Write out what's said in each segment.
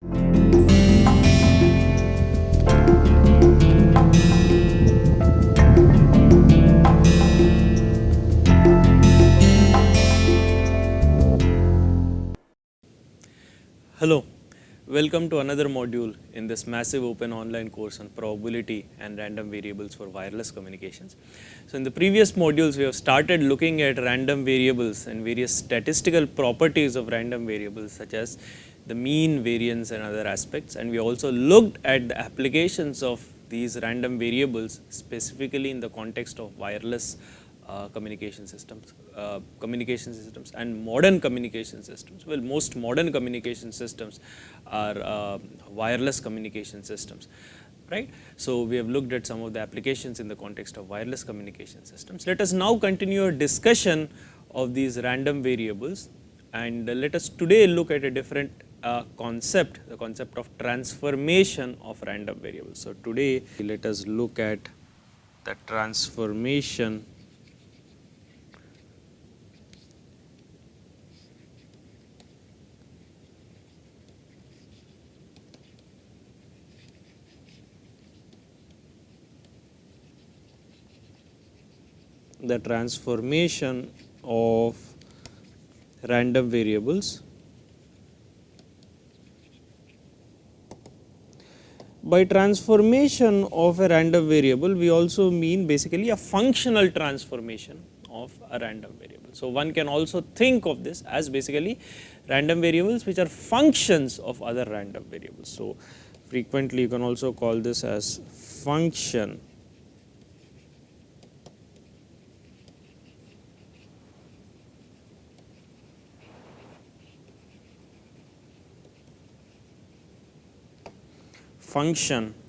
Hello, welcome to another module in this massive open online course on probability and random variables for wireless communications. So in the previous modules we have started looking at random variables and various statistical properties of random variables such as the mean, variance and other aspects, and we also looked at the applications of these random variables specifically in the context of wireless communication systems and modern communication systems. Well, most modern communication systems are wireless communication systems, right? So we have looked at some of the applications in the context of wireless communication systems. Let us now continue a discussion of these random variables, and let us today look at a different concept, the concept of transformation of random variables. So today let us look at the transformation of random variables. By transformation of a random variable, we also mean basically a functional transformation of a random variable. So one can also think of this as basically random variables which are functions of other random variables. So frequently you can also call this as function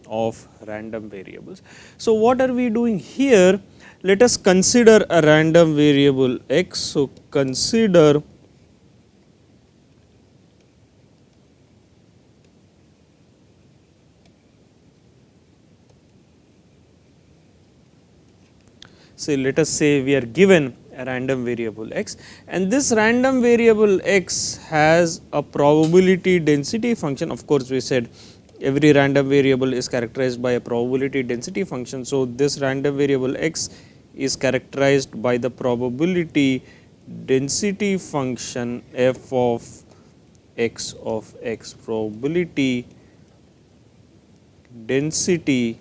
of random variables. So what are we doing here? Let us consider a random variable x. So consider let us say we are given a random variable x, and this random variable x has a probability density function. Of course, we said every random variable is characterized by a probability density function. So this random variable x is characterized by the probability density function f of x, probability density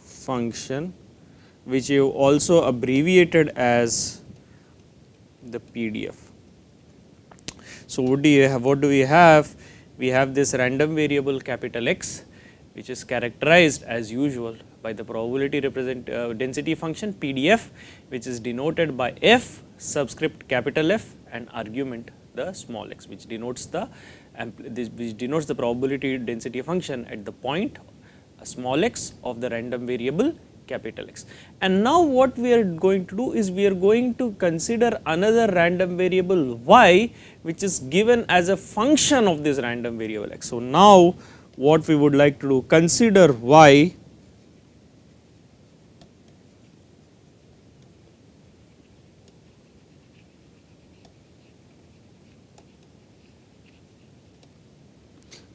function, which you also abbreviated as the PDF. So what do we have? We have this random variable capital X, which is characterized as usual by the probability density function PDF, which is denoted by f subscript capital F and argument the small x, which denotes the probability density function at the point small x of the random variable capital X. And now what we are going to do is we are going to consider another random variable y, which is given as a function of this random variable x. So now what we would like to do, consider y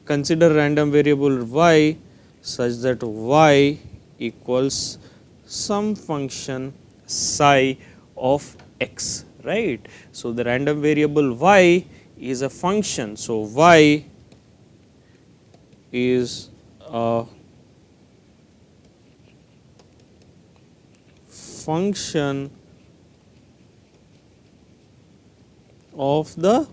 consider random variable y such that y equals some function psi of x, right. So the random variable y is a function. So y is a function of the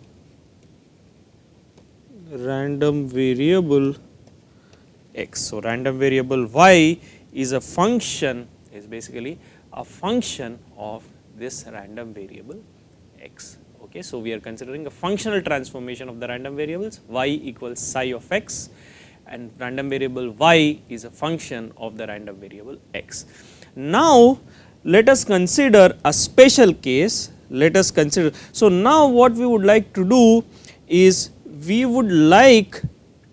random variable x. So random variable y is a function, is basically a function of this random variable x. Okay, so we are considering a functional transformation of the random variables. Y equals psi of x, and random variable y is a function of the random variable x. Now let us consider a special case. So now what we would like to do is we would like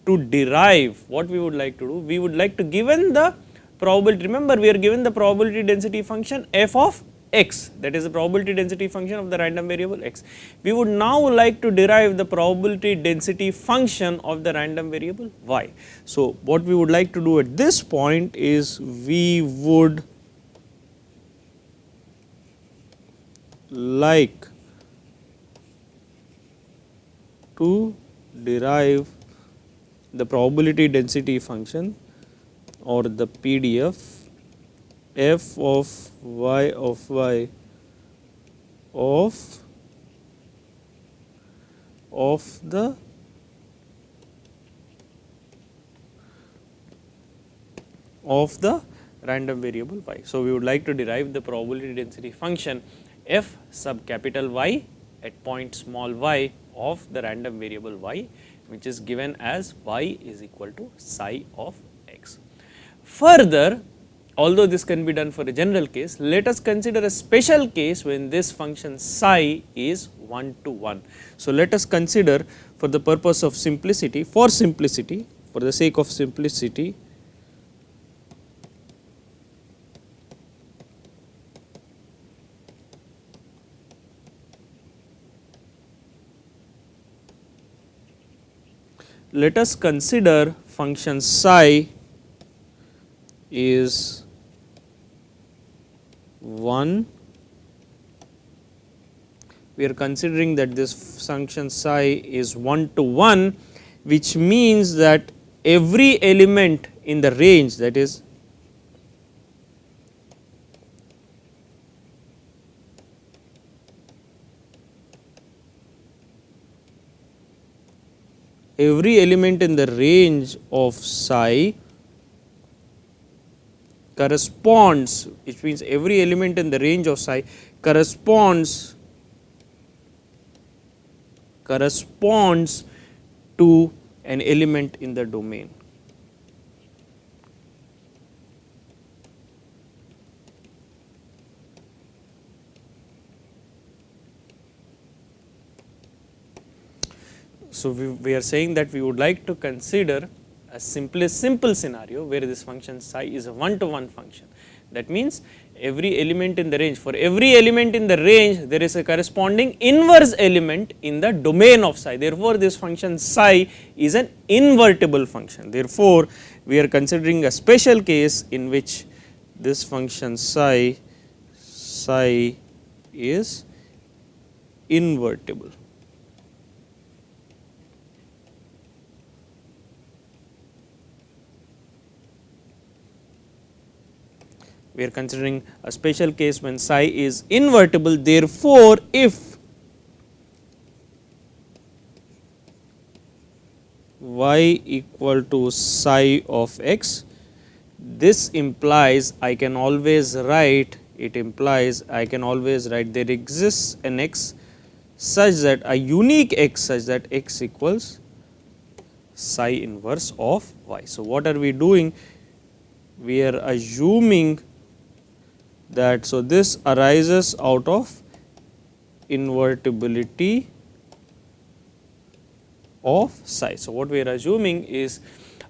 to derive, we would like to, given the probability, remember we are given the probability density function f of x, that is the probability density function of the random variable x. We would now like to derive the probability density function of the random variable y. So, what we would like to do at this point is we would like to derive the probability density function or the PDF f of y of y of the random variable y. So, we would like to derive the probability density function f sub capital Y at point small y of the random variable y, which is given as y is equal to psi of x. Further, although this can be done for a general case, let us consider a special case when this function psi is 1 to 1. So, let us consider for the purpose of simplicity, for the sake of simplicity, let us consider function psi is 1. We are considering that this function psi is 1 to 1, which means that every element in the range, that is every element in the range of psi corresponds, which means every element in the range of psi corresponds to an element in the domain. So, we are saying that we would like to consider a simple scenario where this function psi is a 1 to 1 function. That means, every element in the range, for every element in the range there is a corresponding inverse element in the domain of psi. Therefore, this function psi is an invertible function. Therefore, we are considering a special case in which this function psi is invertible. We are considering a special case when psi is invertible. Therefore, if y equal to psi of x, this implies I can always write, there exists an x such that a unique x such that x equals psi inverse of y. So, what are we doing? We are assuming that, so this arises out of invertibility of psi. So, what we are assuming is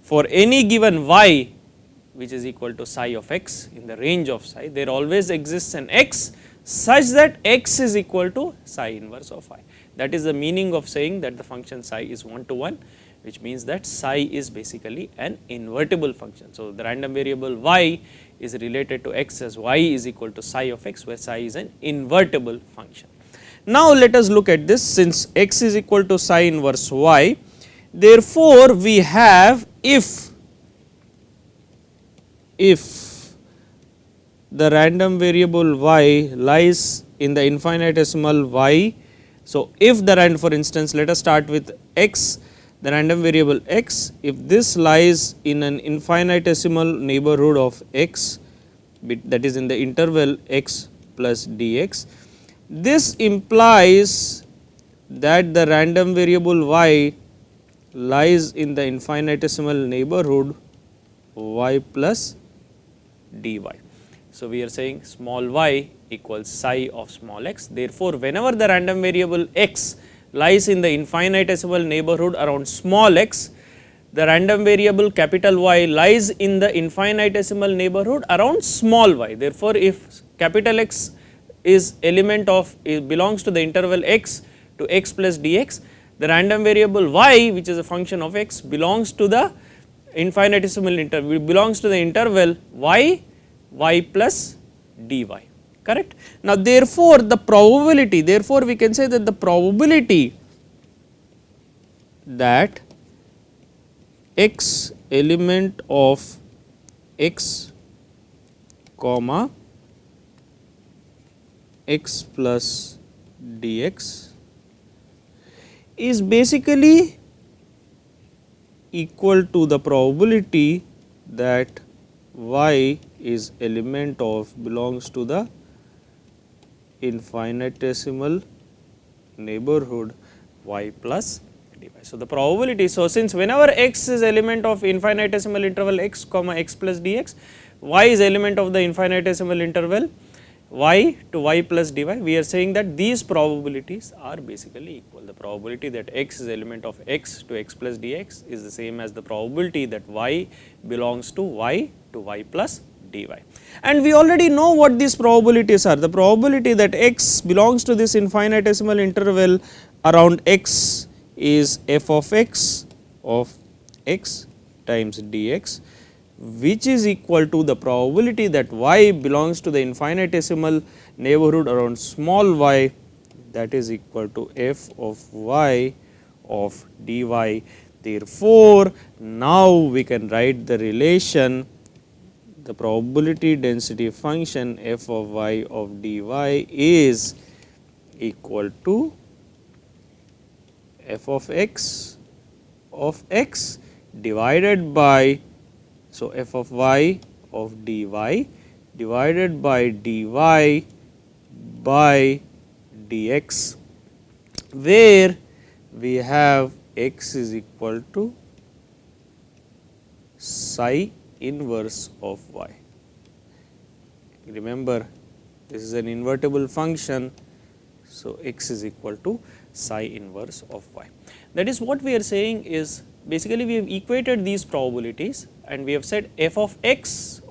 for any given y which is equal to psi of x in the range of psi, there always exists an x such that x is equal to psi inverse of y. That is the meaning of saying that the function psi is 1 to 1, which means that psi is basically an invertible function. So, the random variable y is related to x as y is equal to psi of x, where psi is an invertible function. Now, let us look at this. Since x is equal to psi inverse y, therefore, we have if the random variable y lies in the infinitesimal y. So, if the random, for instance, let us start with x, the random variable x, if this lies in an infinitesimal neighborhood of x, that is in the interval x plus dx, this implies that the random variable y lies in the infinitesimal neighborhood y plus dy. So, we are saying small y equals psi of small x. Therefore, whenever the random variable x lies in the infinitesimal neighborhood around small x, the random variable capital Y lies in the infinitesimal neighborhood around small y. Therefore, if capital X is element of belongs to the interval x to x plus dx, the random variable y which is a function of x belongs to the infinitesimal interval, belongs to the interval y plus dy, correct. Now therefore the probability, therefore we can say that the probability that x element of x comma x plus dx is basically equal to the probability that y is element of belongs to the infinitesimal neighborhood y plus dy. So the probability, so since whenever x is element of infinitesimal interval x comma x plus dx, y is element of the infinitesimal interval y to y plus dy, we are saying that these probabilities are basically equal. The probability that x is element of x to x plus dx is the same as the probability that y belongs to y plus dy. And we already know what these probabilities are. The probability that x belongs to this infinitesimal interval around x is f of x times dx, which is equal to the probability that y belongs to the infinitesimal neighborhood around small y, that is equal to f of y of dy. Therefore, now we can write the relation, the probability density function f of y of dy is equal to f of x divided by, so f of y of dy divided by dy by dx, where we have x is equal to psi inverse of y. Remember, this is an invertible function, so x is equal to psi inverse of y. That is what we are saying is, basically we have equated these probabilities and we have said f of x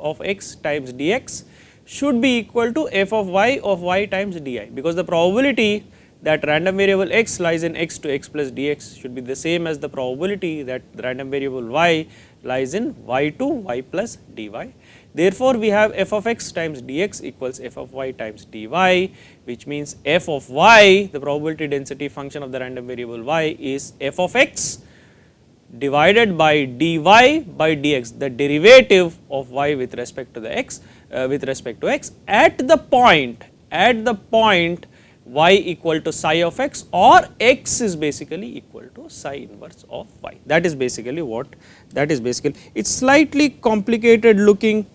times dx should be equal to f of y times di, because the probability that random variable x lies in x to x plus dx should be the same as the probability that the random variable y lies in y to y plus dy. Therefore, we have f of x times dx equals f of y times dy, which means f of y, the probability density function of the random variable y, is f of x divided by dy by dx, the derivative of y with respect to the x, at the point y equal to psi of x, or x is basically equal to psi inverse of y. That is basically what that is basically. It's slightly complicated looking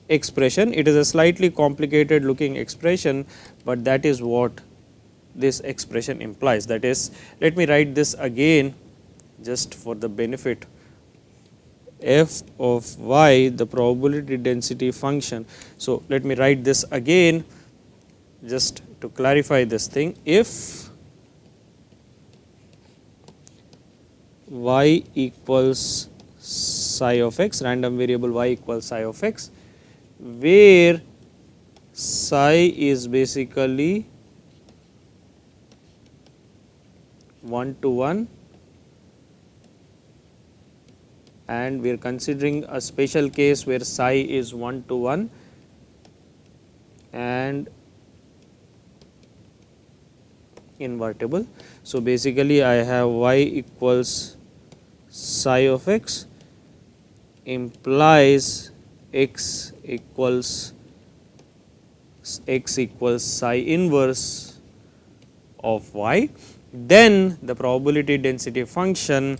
expression, it is a slightly complicated looking expression, but that is what this expression implies. That is, let me write this again just for the benefit. F of y, the probability density function. So let me write this again just to clarify this thing. If y equals psi of x, random variable y equals psi of x, where psi is basically 1 to 1, and we are considering a special case where psi is 1 to 1 and invertible. So basically I have y equals psi of x implies x equals psi inverse of y, then the probability density function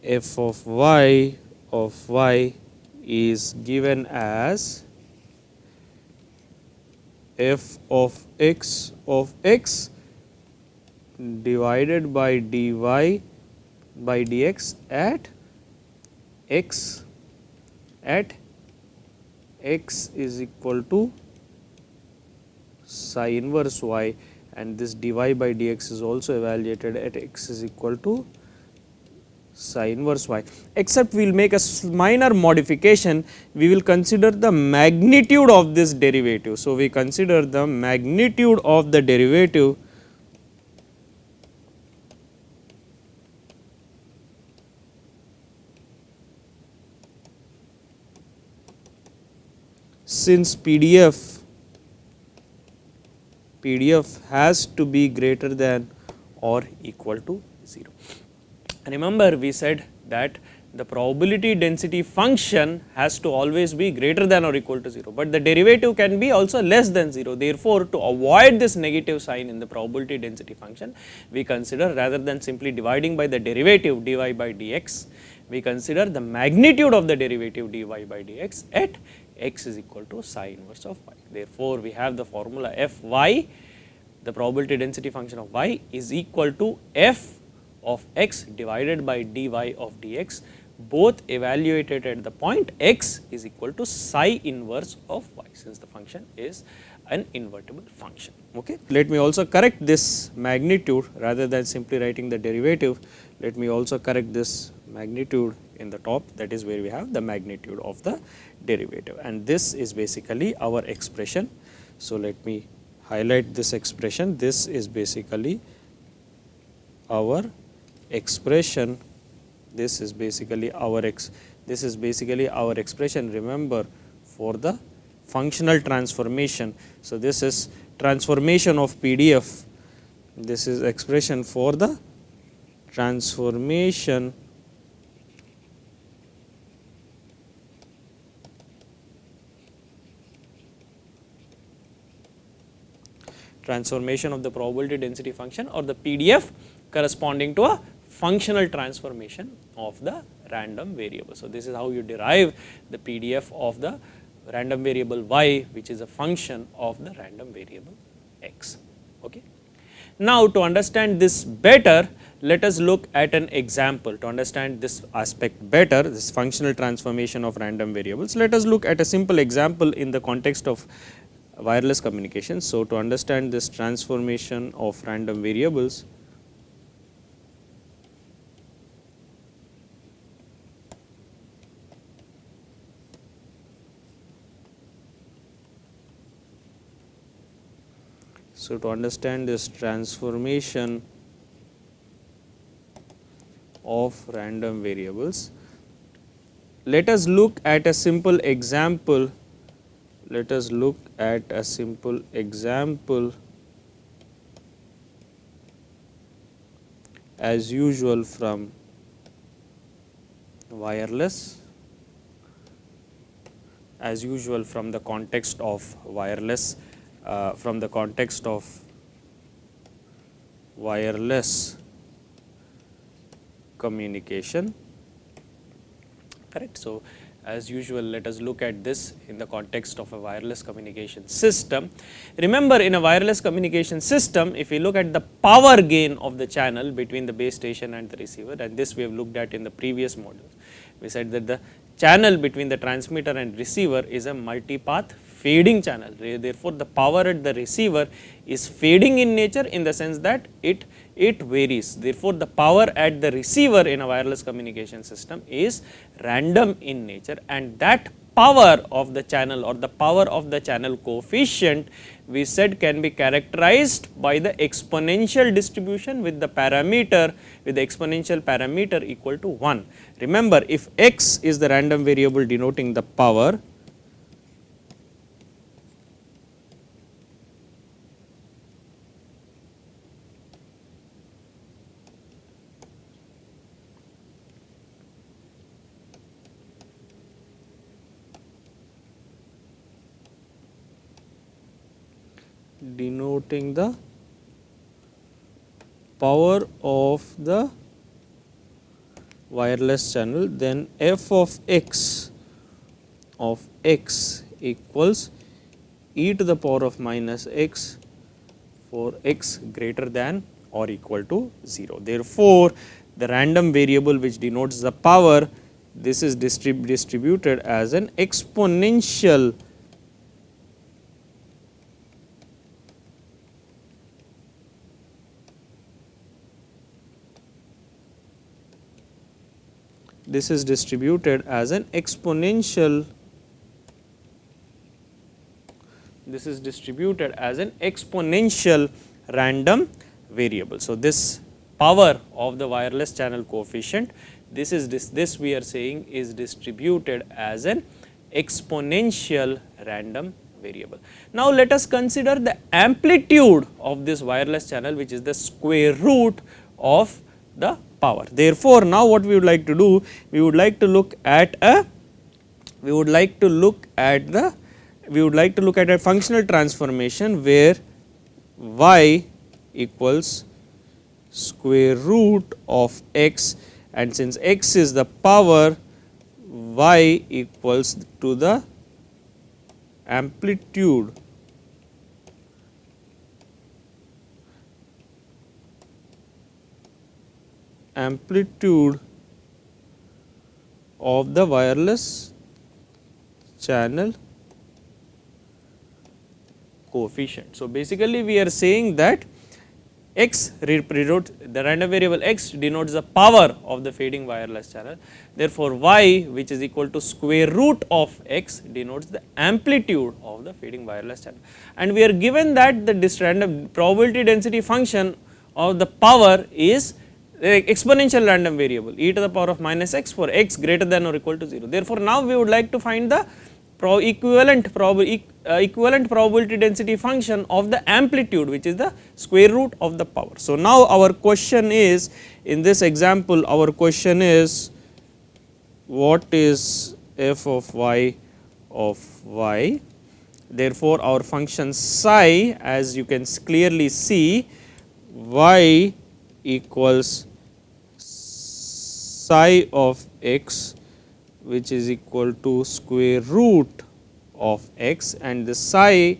f of y is given as f of x divided by dy by dx at x is equal to psi inverse y, and this dy by dx is also evaluated at x is equal to psi inverse y, except we will make a minor modification, we will consider the magnitude of this derivative. So, we consider the magnitude of the derivative since PDF has to be greater than or equal to 0. Remember, we said that the probability density function has to always be greater than or equal to 0, but the derivative can be also less than 0. Therefore, to avoid this negative sign in the probability density function, we consider, rather than simply dividing by the derivative dy by dx, we consider the magnitude of the derivative dy by dx at x is equal to psi inverse of y. Therefore, we have the formula fy, the probability density function of y, is equal to f of x divided by dy of dx, both evaluated at the point x is equal to psi inverse of y, since the function is an invertible function. Okay. Let me also correct this magnitude, rather than simply writing the derivative, let me also correct this magnitude in the top, that is where we have the magnitude of the derivative, and this is basically our expression. So, let me highlight this expression. This is basically our expression, this is basically our expression, remember, for the functional transformation. So, this is transformation of PDF, this is expression for the transformation of the probability density function or the PDF corresponding to a functional transformation of the random variable. So, this is how you derive the PDF of the random variable y, which is a function of the random variable x. Okay. Now, to understand this better, let us look at an example. To understand this aspect better, this functional transformation of random variables, let us look at a simple example in the context of wireless communication. So, to understand this transformation of random variables, so to understand this transformation of random variables, let us look at a simple example. Let us look at a simple example as usual from wireless, as usual from the context of wireless, from the context of wireless communication, correct. So, as usual, let us look at this in the context of a wireless communication system. Remember, in a wireless communication system, if we look at the power gain of the channel between the base station and the receiver, and this we have looked at in the previous modules, we said that the channel between the transmitter and receiver is a multipath fading channel. Therefore, the power at the receiver is fading in nature, in the sense that it varies. Therefore, the power at the receiver in a wireless communication system is random in nature, and that power of the channel or the power of the channel coefficient, we said, can be characterized by the exponential distribution with the parameter, with the exponential parameter equal to 1. Remember, if x is the random variable denoting the power, denoting the power of the wireless channel, then f of x equals e to the power of minus x for x greater than or equal to 0. Therefore, the random variable which denotes the power, this is distributed as an exponential this is distributed as an exponential, this is distributed as an exponential random variable. So, this power of the wireless channel coefficient, this we are saying is distributed as an exponential random variable. Now, let us consider the amplitude of this wireless channel, which is the square root of the power. Therefore, now what we would like to do, we would like to look at a functional transformation where y equals square root of x, and since x is the power, y equals to the amplitude of the wireless channel coefficient. So, basically we are saying that x denotes the random variable x denotes the power of the fading wireless channel. Therefore, y, which is equal to square root of x, denotes the amplitude of the fading wireless channel, and we are given that the random probability density function of the power is the exponential random variable e to the power of minus x for x greater than or equal to 0. Therefore, now we would like to find the equivalent probability density function of the amplitude, which is the square root of the power. So, now our question is, in this example our question is, what is f of y of y? Therefore, our function psi, as you can clearly see, y equals psi of x, which is equal to square root of x, and the psi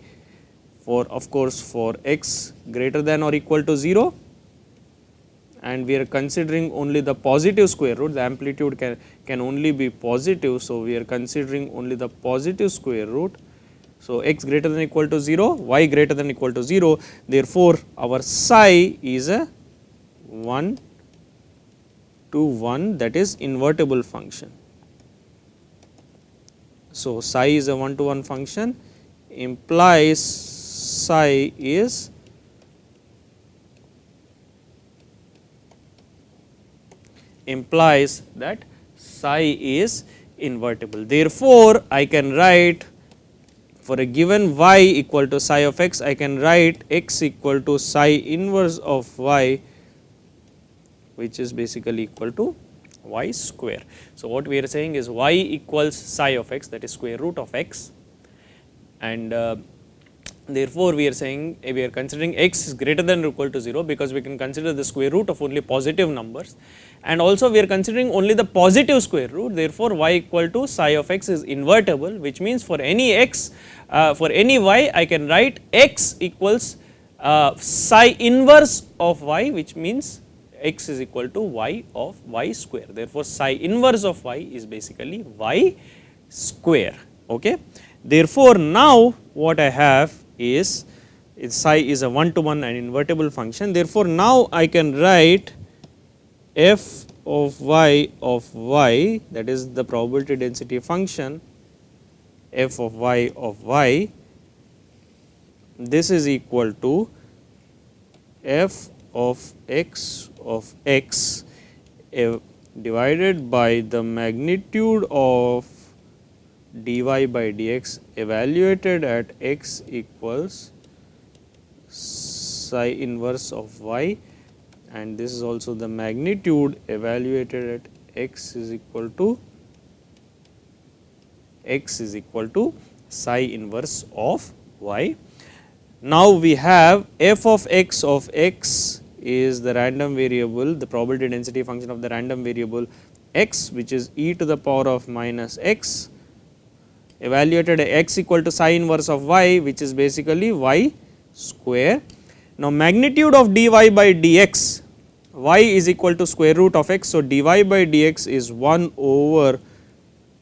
for, of course, for x greater than or equal to 0, and we are considering only the positive square root, the amplitude can only be positive. So, we are considering only the positive square root. So, x greater than or equal to 0, y greater than or equal to 0. Therefore, our psi is a 1 to 1, that is invertible function. So, psi is a 1 to 1 function, implies psi is that psi is invertible. Therefore, I can write for a given y equal to psi of x, I can write x equal to psi inverse of y, which is basically equal to y square. So, what we are saying is y equals psi of x, that is square root of x, and therefore, we are saying we are considering x is greater than or equal to 0, because we can consider the square root of only positive numbers, and also we are considering only the positive square root. Therefore, y equal to psi of x is invertible, which means for any x, for any y, I can write x equals psi inverse of y, which means x is equal to y of y square. Therefore, psi inverse of y is basically y square. Okay. Therefore, now what I have is psi is a 1 to 1 and invertible function. Therefore, now I can write f of y, that is the probability density function f of y, this is equal to f of x divided by the magnitude of dy by dx evaluated at x equals psi inverse of y, and this is also the magnitude evaluated at x is equal to psi inverse of y. Now, we have f of x is the random variable, the probability density function of the random variable x, which is e to the power of minus x, evaluated at x equal to psi inverse of y, which is basically y square. Now, magnitude of dy by dx, y is equal to square root of x. So, dy by dx is 1 over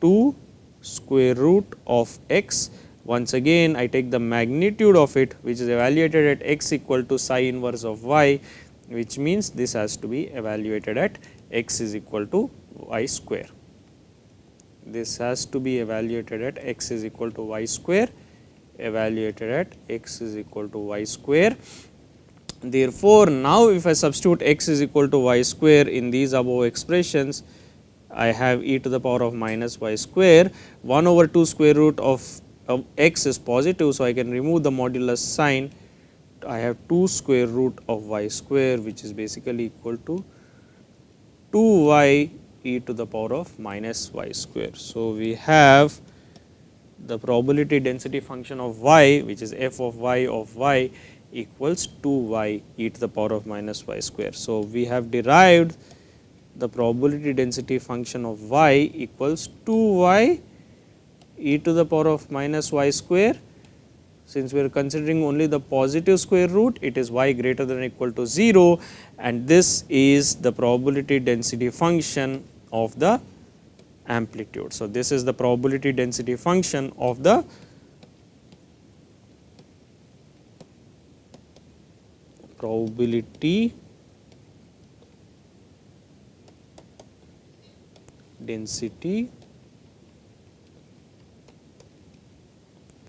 2 square root of x. Once again, I take the magnitude of it, which is evaluated at x equal to psi inverse of y, which means this has to be evaluated at x is equal to y square. This has to be evaluated at x is equal to y square, evaluated at x is equal to y square. Therefore, now if I substitute x is equal to y square in these above expressions, I have e to the power of minus y square. 1 over 2 square root of x is positive, so I can remove the modulus sign. I have 2 square root of y square, which is basically equal to 2y e to the power of minus y square. So, we have the probability density function of y, which is f of y equals 2y e to the power of minus y square. So, we have derived the probability density function of y equals 2y e to the power of minus y square. Since we are considering only the positive square root, it is y greater than or equal to 0, and this is the probability density function of the amplitude. So, this is the probability density function of the probability density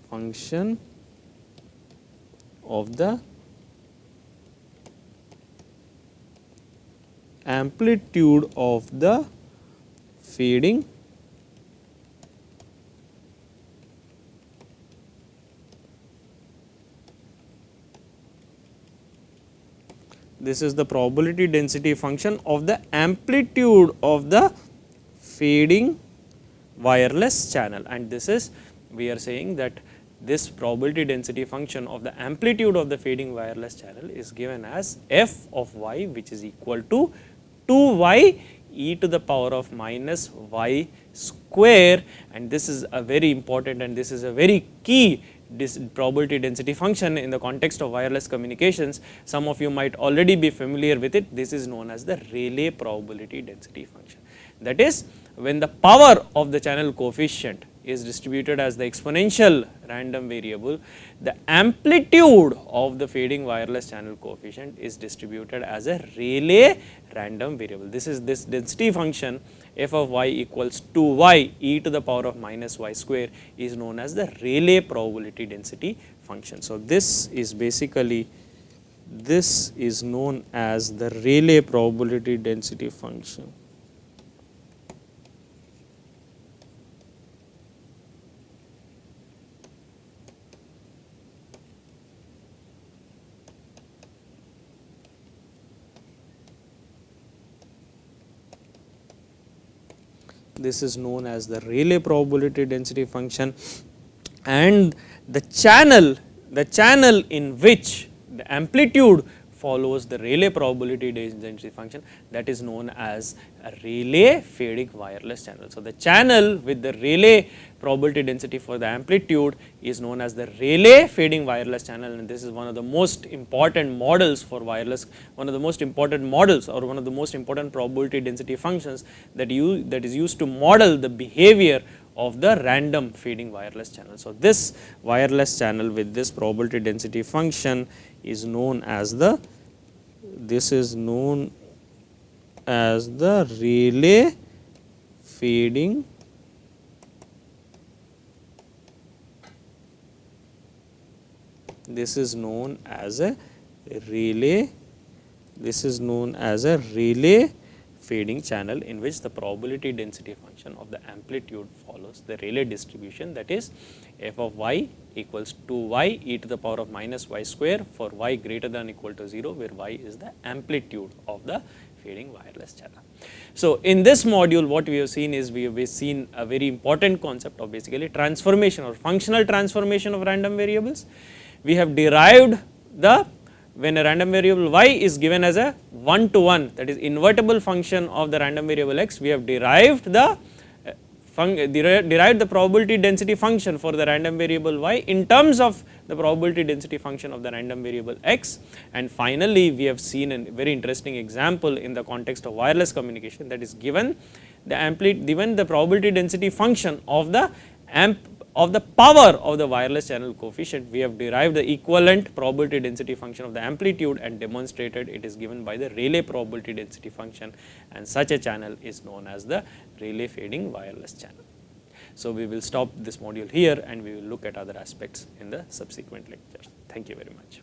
function of the amplitude of the fading this is the probability density function of the amplitude of the fading wireless channel, and this is, we are saying that this probability density function of the amplitude of the fading wireless channel is given as f of y, which is equal to 2y e to the power of minus y square, and this is a very important and this is a very key probability density function in the context of wireless communications. Some of you might already be familiar with it. This is known as the Rayleigh probability density function. That is, when the power of the channel coefficient is distributed as the exponential random variable, the amplitude of the fading wireless channel coefficient is distributed as a Rayleigh random variable. This is this density function f of y equals 2y e to the power of minus y square is known as the Rayleigh probability density function. So, this is basically, this is known as the Rayleigh probability density function. This is known as the Rayleigh probability density function, and the channel in which the amplitude follows the Rayleigh probability density function, that is known as a Rayleigh fading wireless channel. So, the channel with the Rayleigh probability density for the amplitude is known as the Rayleigh fading wireless channel, and this is one of the most important models for wireless, one of the most important models or one of the most important probability density functions that is used to model the behavior of the random fading wireless channel. So, this wireless channel with this probability density function is known as the, this is known as the Rayleigh fading this is known as a Rayleigh, this is known as a Rayleigh fading channel in which the probability density function of the amplitude follows the Rayleigh distribution, that is f of y equals 2y e to the power of minus y square for y greater than or equal to 0, where y is the amplitude of the fading wireless channel. So, in this module what we have seen is, we have seen a very important concept of basically transformation or functional transformation of random variables. We have derived the, when a random variable y is given as a 1 to 1, that is invertible function of the random variable x, we have derived the probability density function for the random variable y in terms of the probability density function of the random variable x, and finally we have seen a very interesting example in the context of wireless communication, that is given the probability density function of the of the power of the wireless channel coefficient, we have derived the equivalent probability density function of the amplitude and demonstrated it is given by the Rayleigh probability density function, and such a channel is known as the Rayleigh fading wireless channel. So, we will stop this module here and we will look at other aspects in the subsequent lectures. Thank you very much.